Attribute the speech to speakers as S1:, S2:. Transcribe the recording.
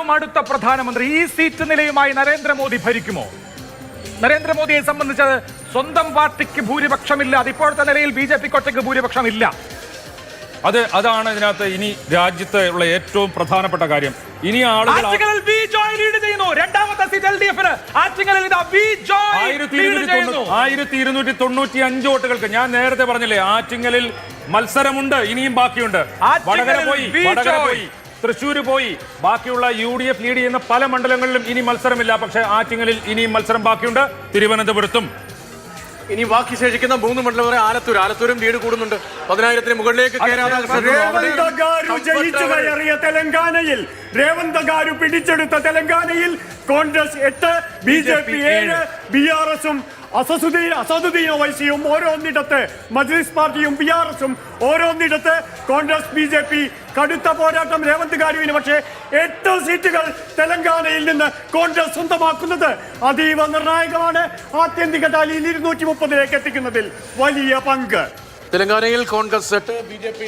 S1: ആരാകും അടുത്ത പ്രധാനമന്ത്രി? ഈ സീറ്റ് നിലയുമായി നരേന്ദ്രമോദി ഭരിക്കുമോ? നരേന്ദ്രമോദിയെ സംബന്ധിച്ച് സ്വന്തം പാർട്ടിക്ക് ഭൂരിപക്ഷമില്ല. അത് ഇപ്പോഴത്തെ നിലയിൽ BJP ഒറ്റയ്ക്ക് ഭൂരിപക്ഷമില്ല.
S2: അതാണ് ഇതിനകത്ത് ഇനി രാജ്യത്ത് ഉള്ള ഏറ്റവും പ്രധാനപ്പെട്ട കാര്യം. ഇനി ആളുകൾ 1295 വോട്ടുകൾക്ക്. ഞാൻ നേരത്തെ പറഞ്ഞില്ലേ, ആറ്റിങ്ങലിൽ മത്സരമുണ്ട്, ഇനിയും ബാക്കിയുണ്ട്. വടകര പോയി, തൃശ്ശൂര് പോയി, ബാക്കിയുള്ള UDF ലീഡ് ചെയ്യുന്ന പല മണ്ഡലങ്ങളിലും ഇനി മത്സരമില്ല. പക്ഷേ ആറ്റിങ്ങലിൽ ഇനിയും മത്സരം ബാക്കിയുണ്ട്. തിരുവനന്തപുരത്തും
S3: ഇനി ബാക്കി ശേഷിക്കുന്ന 3 മണ്ഡലം വരെ ആലത്തൂരും ലീഡ് കൂടുന്നുണ്ട്. 10,000 മുകളിലേക്ക്
S4: തെലങ്കാനയിൽ രേവന്ത് ഗാരു പിടിച്ചെടുത്ത തെലങ്കാനയിൽ കോൺഗ്രസ് 8, BJP 7, BRS-ഉം അസദുദ്ദീൻ ഒവൈസിയും ഓരോന്നിടത്ത്, മജ്ലിസ് പാർട്ടിയും BRS-ഉം ഓരോന്നിടത്ത്, കോൺഗ്രസ് BJP കടുത്ത പോരാട്ടം രേവന്ത് ഗാരുവിന്. പക്ഷേ 8 സീറ്റുകൾ തെലങ്കാനയിൽ നിന്ന് കോൺഗ്രസ് സ്വന്തമാക്കുന്നത് അതീവ നിർണായകമാണ്. ആത്യന്തിക ടാലിയിൽ 230ലേക്ക് എത്തിക്കുന്നതിൽ വലിയ പങ്ക്.
S3: തെലങ്കാനയിൽ കോൺഗ്രസ് 8, BJP